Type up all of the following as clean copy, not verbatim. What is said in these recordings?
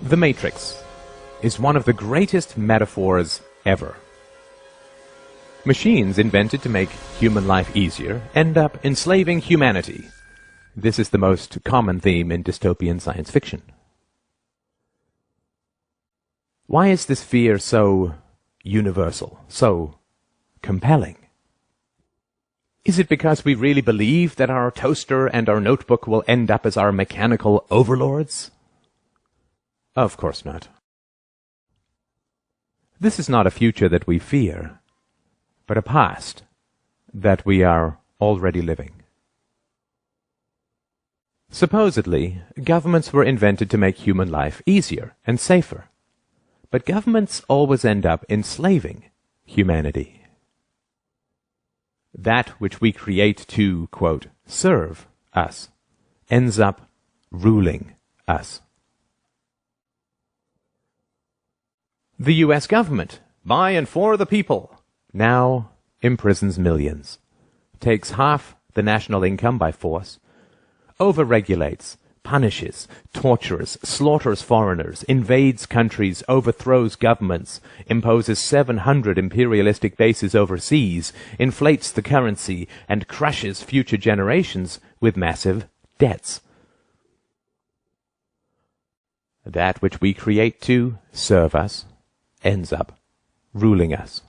The Matrix is one of the greatest metaphors ever. Machines invented to make human life easier end up enslaving humanity. This is the most common theme in dystopian science fiction. Why is this fear so universal, so compelling? Is it because we really believe that our toaster and our notebook will end up as our mechanical overlords? Of course not. This is not a future that we fear, but a past that we are already living. Supposedly, governments were invented to make human life easier and safer, but governments always end up enslaving humanity. That which we create to, quote, serve us, ends up ruling us. The U.S. government, by and for the people, now imprisons millions, takes half the national income by force, overregulates, punishes, tortures, slaughters foreigners, invades countries, overthrows governments, imposes 700 imperialistic bases overseas, inflates the currency, and crushes future generations with massive debts. That which we create to serve us ends up ruling us.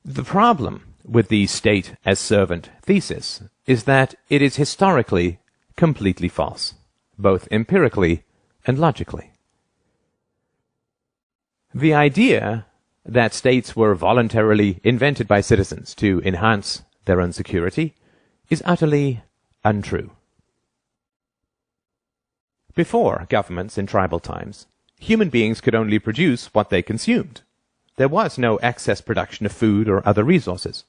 The problem with the state as servant thesis is that it is historically completely false, both empirically and logically. The idea that states were voluntarily invented by citizens to enhance their own security is utterly untrue. Before governments in tribal times, human beings could only produce what they consumed. There was no excess production of food or other resources.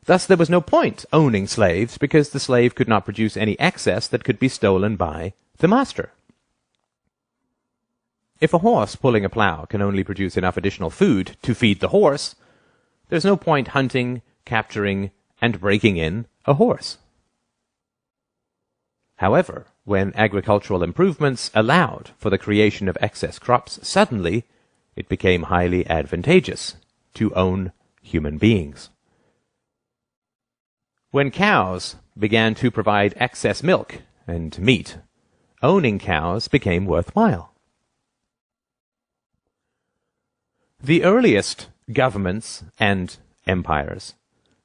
Thus there was no point owning slaves, because the slave could not produce any excess that could be stolen by the master. If a horse pulling a plow can only produce enough additional food to feed the horse, there's no point hunting, capturing, and breaking in a horse. However, when agricultural improvements allowed for the creation of excess crops, suddenly it became highly advantageous to own human beings. When cows began to provide excess milk and meat, owning cows became worthwhile. The earliest governments and empires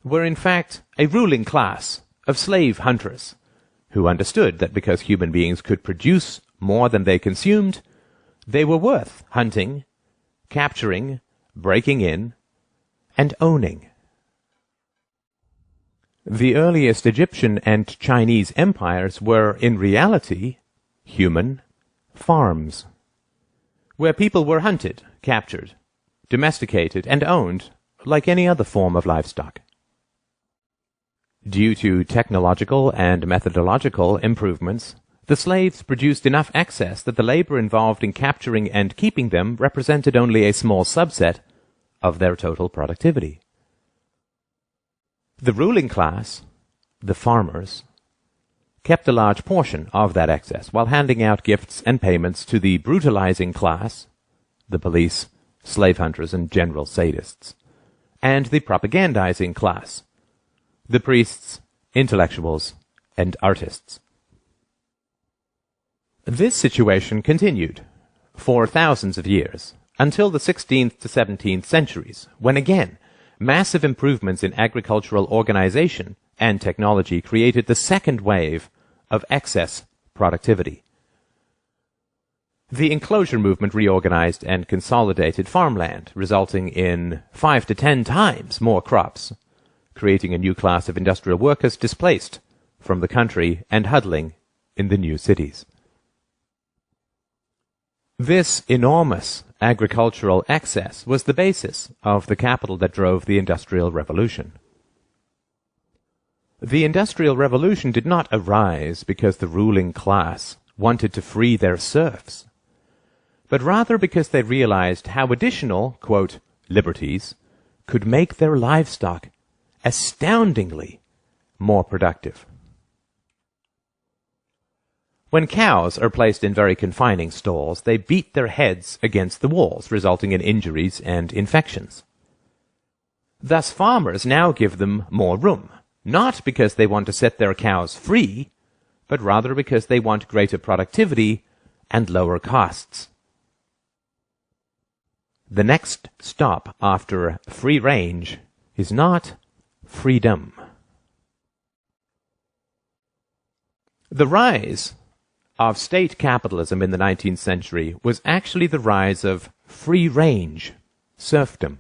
were in fact a ruling class of slave hunters who understood that because human beings could produce more than they consumed, they were worth hunting, capturing, breaking in, and owning. The earliest Egyptian and Chinese empires were, in reality, human farms, where people were hunted, captured, domesticated, and owned like any other form of livestock. Due to technological and methodological improvements, the slaves produced enough excess that the labor involved in capturing and keeping them represented only a small subset of their total productivity. The ruling class, the farmers, kept a large portion of that excess while handing out gifts and payments to the brutalizing class, the police, slave hunters, and general sadists, and the propagandizing class, the priests, intellectuals, and artists. This situation continued for thousands of years, until the 16th to 17th centuries, when again, massive improvements in agricultural organization and technology created the second wave of excess productivity. The enclosure movement reorganized and consolidated farmland, resulting in 5 to 10 times more crops, creating a new class of industrial workers displaced from the country and huddling in the new cities. This enormous agricultural excess was the basis of the capital that drove the Industrial Revolution. The Industrial Revolution did not arise because the ruling class wanted to free their serfs, but rather because they realized how additional, quote, liberties could make their livestock astoundingly more productive. When cows are placed in very confining stalls, they beat their heads against the walls, resulting in injuries and infections. Thus farmers now give them more room, not because they want to set their cows free, but rather because they want greater productivity and lower costs. The next stop after free range is not freedom. The rise of state capitalism in the 19th century was actually the rise of free-range serfdom.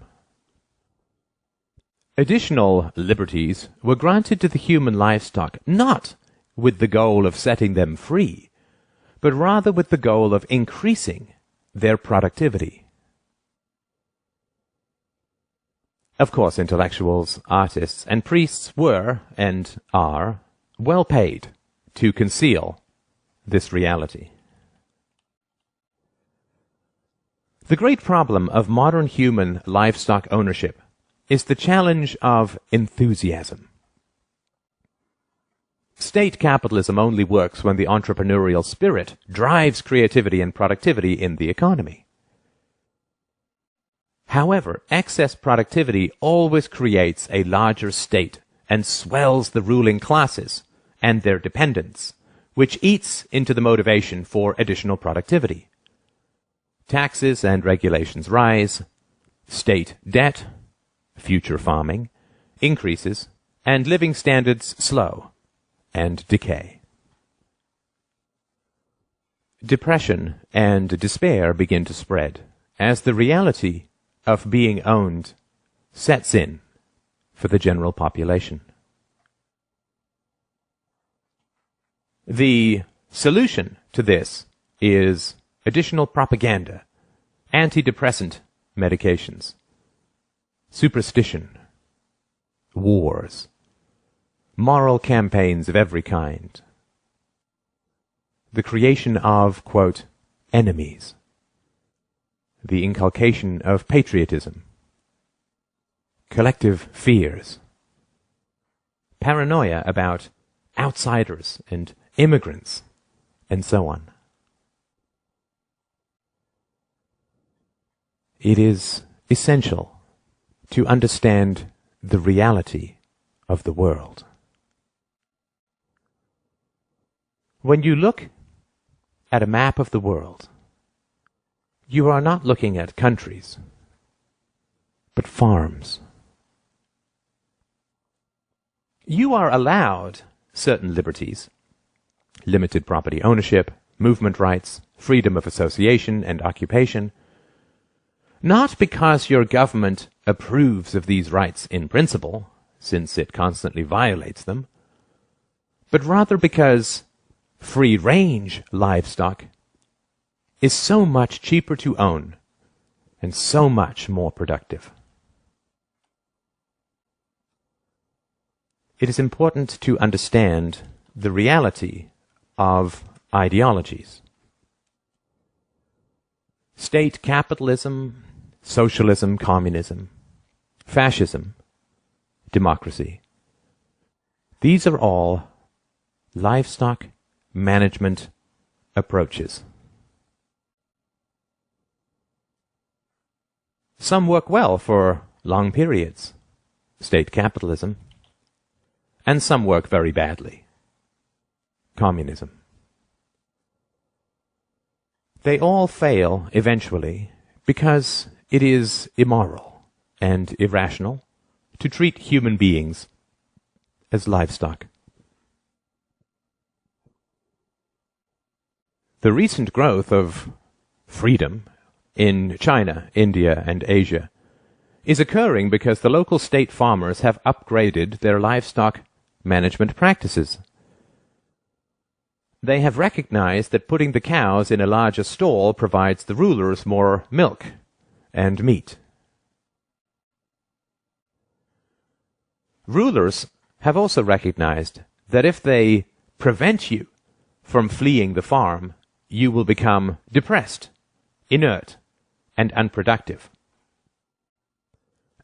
Additional liberties were granted to the human livestock not with the goal of setting them free, but rather with the goal of increasing their productivity. Of course, intellectuals, artists, and priests were, and are, well paid to conceal this reality. The great problem of modern human livestock ownership is the challenge of enthusiasm. State capitalism only works when the entrepreneurial spirit drives creativity and productivity in the economy. However, excess productivity always creates a larger state and swells the ruling classes and their dependents, which eats into the motivation for additional productivity. Taxes and regulations rise, state debt, future farming, increases, and living standards slow and decay. Depression and despair begin to spread as the reality of being owned sets in for the general population. The solution to this is additional propaganda, antidepressant medications, superstition, wars, moral campaigns of every kind, the creation of, quote, enemies, the inculcation of patriotism, collective fears, paranoia about outsiders and immigrants, and so on. It is essential to understand the reality of the world. When you look at a map of the world, you are not looking at countries, but farms. You are allowed certain liberties, limited property ownership, movement rights, freedom of association and occupation, not because your government approves of these rights in principle, since it constantly violates them, but rather because free-range livestock is so much cheaper to own and so much more productive. It is important to understand the reality of ideologies. State capitalism, socialism, communism, fascism, democracy. These are all livestock management approaches. Some work well for long periods, state capitalism, and some work very badly, communism. They all fail eventually because it is immoral and irrational to treat human beings as livestock. The recent growth of freedom in China, India, and Asia is occurring because the local state farmers have upgraded their livestock management practices. They have recognized that putting the cows in a larger stall provides the rulers more milk and meat. Rulers have also recognized that if they prevent you from fleeing the farm, you will become depressed, inert, and unproductive.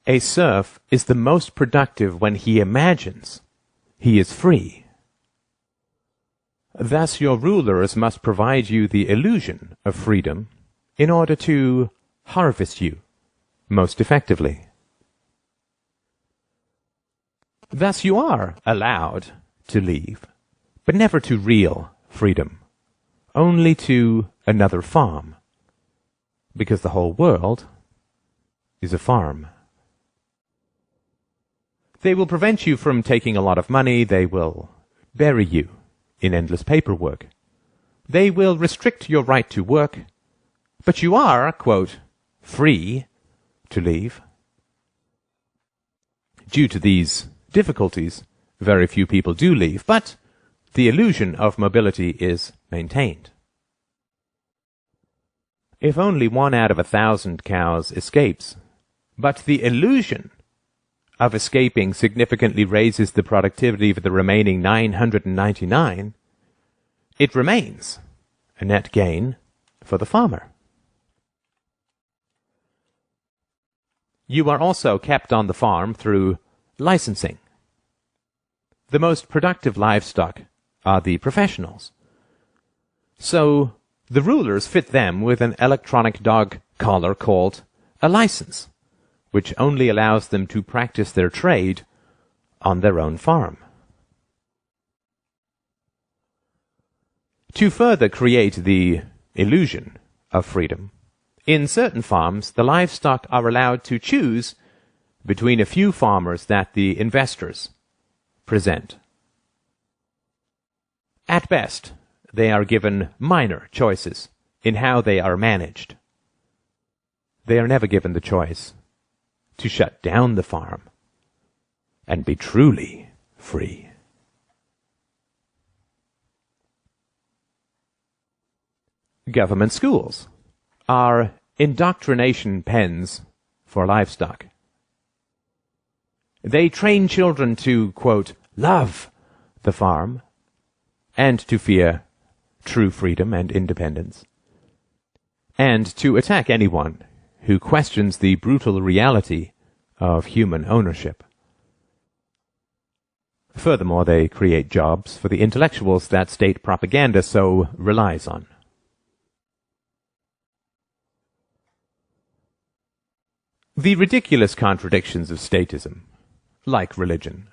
A serf is the most productive when he imagines he is free. Thus your rulers must provide you the illusion of freedom in order to harvest you most effectively. Thus you are allowed to leave, but never to real freedom, only to another farm, because the whole world is a farm. They will prevent you from taking a lot of money. They will bury you in endless paperwork. They will restrict your right to work, but you are, quote, free to leave. Due to these difficulties, very few people do leave, but the illusion of mobility is maintained. If only 1 out of 1,000 cows escapes, but the illusion of escaping significantly raises the productivity of the remaining 999, it remains a net gain for the farmer. You are also kept on the farm through licensing. The most productive livestock are the professionals. So the rulers fit them with an electronic dog collar called a license, which only allows them to practice their trade on their own farm. To further create the illusion of freedom, in certain farms the livestock are allowed to choose between a few farmers that the investors present. At best, they are given minor choices in how they are managed. They are never given the choice to shut down the farm and be truly free. Government schools are indoctrination pens for livestock. They train children to, quote, love the farm and to fear true freedom and independence, and to attack anyone who questions the brutal reality of human ownership. Furthermore, they create jobs for the intellectuals that state propaganda so relies on. The ridiculous contradictions of statism, like religion,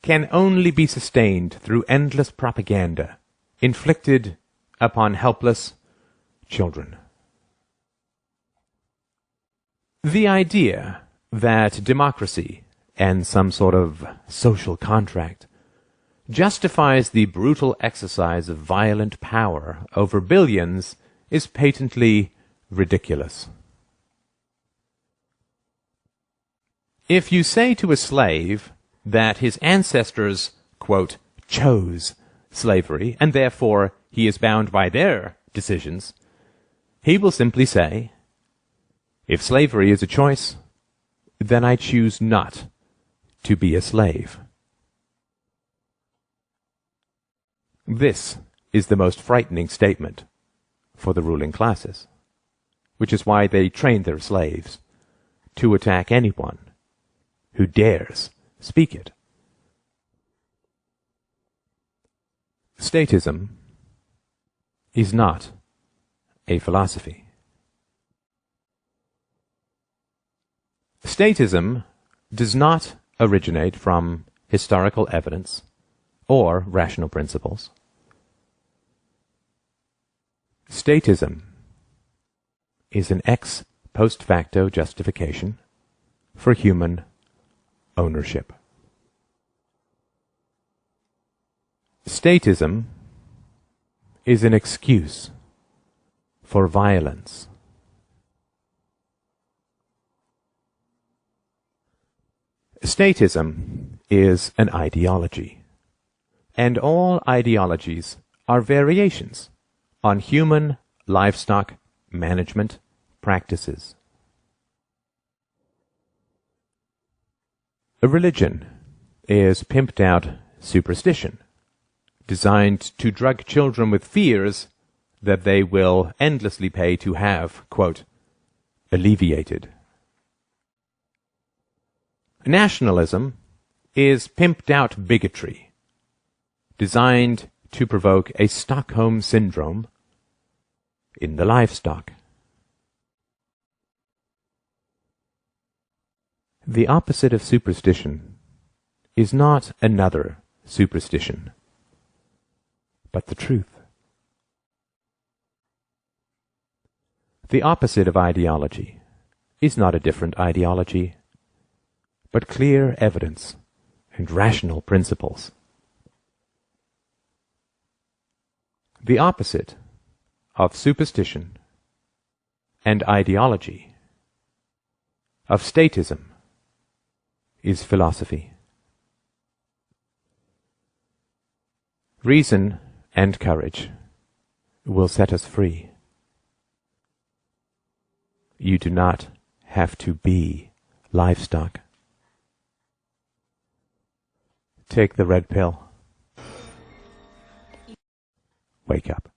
can only be sustained through endless propaganda inflicted upon helpless children. The idea that democracy and some sort of social contract justifies the brutal exercise of violent power over billions is patently ridiculous. If you say to a slave that his ancestors, quote, chose slavery, and therefore he is bound by their decisions, he will simply say, if slavery is a choice, then I choose not to be a slave. This is the most frightening statement for the ruling classes, which is why they train their slaves to attack anyone who dares speak it. Statism is not a philosophy. Statism does not originate from historical evidence or rational principles. Statism is an ex post facto justification for human ownership. Statism is an excuse for violence. Statism is an ideology, and all ideologies are variations on human livestock management practices. A religion is pimped out superstition, designed to drug children with fears that they will endlessly pay to have, quote, alleviated. Nationalism is pimped out bigotry, designed to provoke a Stockholm syndrome in the livestock. The opposite of superstition is not another superstition, but the truth. The opposite of ideology is not a different ideology, but clear evidence and rational principles. The opposite of superstition and ideology, of statism, is philosophy. Reason and courage will set us free. You do not have to be livestock. Take the red pill. Wake up.